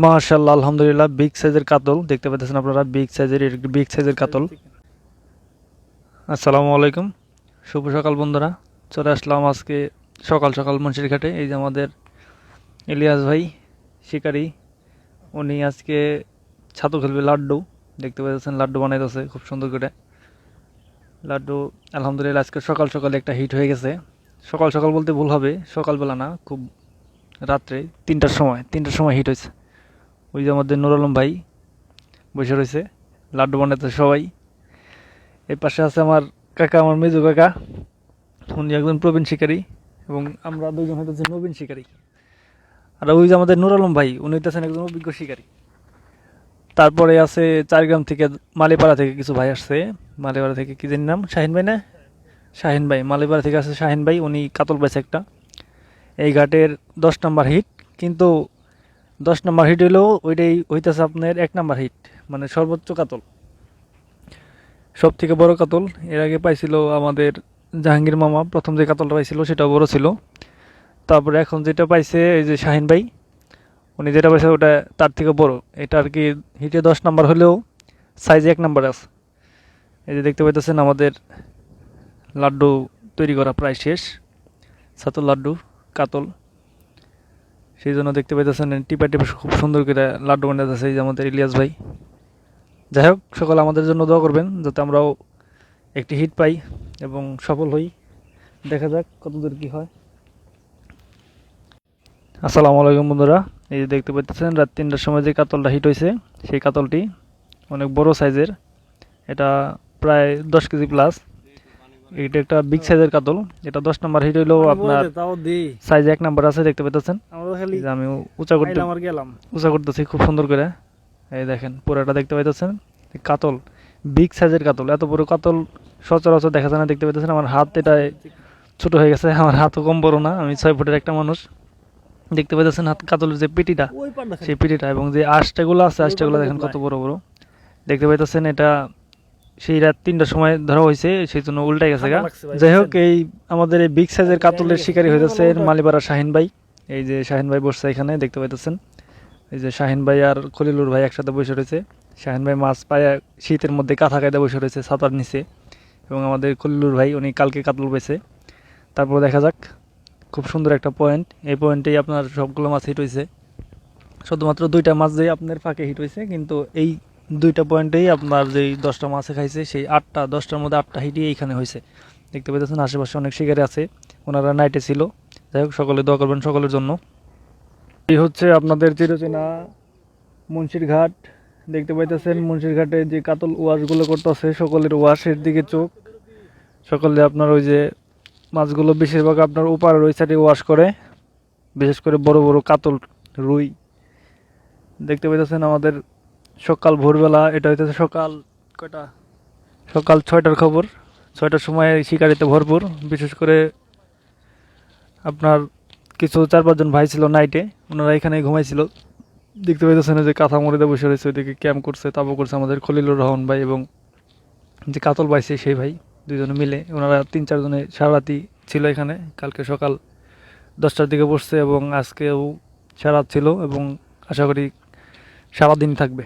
মাশাআল্লাহ, আলহামদুলিল্লাহ, বিগ সাইজের কাতল দেখতে পাচ্ছেন আপনারা। বিগ সাইজের কাতল। আসসালামু আলাইকুম, শুভ সকাল বন্ধুরা। চলে আসলাম আজকে সকাল সকাল মুন্সির ঘাটে। এই যে আমাদের ইলিয়াস ভাই শিকারি, উনি আজকে ছাতু খেলবে লাড্ডু। দেখতে পাচ্ছেন লাড্ডু বানাইতেছে খুব সুন্দর করে লাড্ডু। আলহামদুলিল্লাহ, আজকে সকাল সকাল একটা হিট হয়ে গেছে। সকাল সকাল বলতে ভুল হবে, সকালবেলা না, খুব রাত্রে 3টার সময় হিট হয়েছে। ওই যে আমাদের নুর আলম ভাই বসে রয়েছে, লাড্ডু বানাতে সবাই। এই পাশে আছে আমার কাকা, আমার মেজু কাকা, উনি একজন প্রবীণ শিকারী এবং আমরা দুজন হইতেছি নবীন শিকারী। আর ওই যে আমাদের নুর আলম ভাই, উনি হইতেছেন একজন অভিজ্ঞ শিকারী। তারপরে আছে চারগ্রাম থেকে, মালিপাড়া থেকে কিছু ভাই আসছে। মালিপাড়া থেকে কি জানি নাম, শাহিন ভাই না? শাহিন ভাই, মালিপাড়া থেকে আছে শাহিন ভাই, উনি কাতল পাইছে একটা। এই ঘাটের 10 নম্বর হিট, কিন্তু 10 নম্বর হিট হইলেও ওইটাই হইতেছে আপনার 1 নম্বর হিট, মানে সর্বোচ্চ কাতল, সব থেকে বড় কাতল। এর আগে পাইছিল আমাদের জাহাঙ্গীর মামা, প্রথম যে কাতলটা পাইছিল সেটাও বড় ছিল। তারপরে এখন যেটা পাইছে এই যে শাহিন ভাই, উনি যেটা পাইছে ওটা তার থেকে বড়। এটা আর কি হিটে 10 নম্বর হলেও সাইজে 1 নম্বর আছে। এই যে দেখতে পাইতেছেন আমাদের লাড্ডু তৈরি করা প্রায় শেষ। ছাতুর লাড্ডু, কাতল, সেই জন্য দেখতে পাইতেছেন টিপা টিপা খুব সুন্দর করে লাড্ডু বানাইতেছে এই যে আমাদের ইলিয়াস ভাই। যাই হোক, সকলে আমাদের জন্য দোয়া করবেন যাতে আমরাও একটি হিট পাই এবং সফল হই। দেখা যাক কতদূর কি হয়। আসসালামু আলাইকুম বন্ধুরা। এই যে দেখতে পাচ্ছেন রাত 3টার সময় যে কাতলটা হিট হয়েছে, সেই কাতলটি অনেক বড় সাইজের। এটা প্রায় 10 কেজি প্লাস। এটা একটা বিগ সাইজের কাতল। এটা 10 নম্বর হিট হইলেও আপনার সাইজে 1 নম্বর আছে, দেখতে পাচ্ছেন। আমি উঁচা করতেছি খুব সুন্দর করে। এই দেখেন পুরাটা দেখতে পাইতেছেন। কাতল, বিগ সাইজের কাতল, এত বড় কাতল সচরাচর দেখা যায় না। দেখতে পাইতেছেন আমার হাত এটা ছোট হয়ে গেছে, আমার হাতও কম বড় না, আমি 6 ফুটের একটা মানুষ। দেখতে পাইতেছেন হাত কাতলের যে পিটিটা, সেই পিটিটা এবং যে আঁশটাগুলো আছে, আঁশটাগুলো দেখেন কত বড় বড়। দেখতে পাইতেছেন এটা সেই রাত 3টার সময় ধরা হয়েছে, সেই জন্য উল্টাই গেছে গা। যাই হোক, এই আমাদের এই বিগ সাইজের কাতলের শিকারী হইতেছে মালিপাড়া শাহিন ভাই। এই যে শাহিন ভাই বসছে এখানে, দেখতে পাইতেছেন। এই যে শাহিন ভাই আর খলিলুর ভাই একসাথে বসে রয়েছে। শাহিন ভাই মাছ পায় শীতের মধ্যে কাঁথা কায়দা বসে রয়েছে ছাতার নিচে, এবং আমাদের খলিলুর ভাই উনি কালকে কাতল পেয়েছে। তারপর দেখা যাক, খুব সুন্দর একটা পয়েন্ট। এই পয়েন্টেই আপনার সবগুলো মাছ হিট হয়েছে। শুধুমাত্র 2টা মাছ দিয়ে আপনার ফাঁকে হিট হয়েছে, কিন্তু এই 2টা পয়েন্টেই আপনার যেই 10টা মাছে খাইছে, সেই 10টার মধ্যে 8টা হিটই এইখানে হয়েছে। দেখতে পেতেছেন আশেপাশে অনেক শিকারি আছে, ওনারা নাইটে ছিল। যাই হোক, সকলে দোয়া করবেন সকলের জন্য। এই হচ্ছে আপনাদের চিরচেনা মুন্সির ঘাট। দেখতে পাইতেছেন মুন্সির ঘাটে যে কাতল ওয়াশগুলো করতেছে, সকলের ওয়াশের দিকে চোখ। সকলে আপনার ওই যে মাছগুলো বেশিরভাগ আপনার ওপারের ওই সাইডে ওয়াশ করে, বিশেষ করে বড় বড় কাতল, রুই। দেখতে পাইতেছেন আমাদের সকাল ভোরবেলা, এটা হইতেছে সকাল কয়টা, সকাল 6টার খবর। 6টার সময় শিকারিতে ভরপুর। বিশেষ করে আপনার কিছু 4-5 জন ভাই ছিল নাইটে, ওনারা এখানে ঘুমাইছিল। দেখতে পাইতেছেন যে কাঁথা মরিদা বসে রয়েছে, ওইদিকে ক্যাম্প করছে, তাবু করছে আমাদের খলিলুর রহমান ভাই এবং যে কাতল পাইছে সেই ভাই, দুজনে মিলে। ওনারা 3-4 জনে সারা রাতি ছিল এখানে। কালকে সকাল 10টার দিকে বসছে এবং আজকেও সারা রাত ছিল এবং আশা করি সারাদিন থাকবে।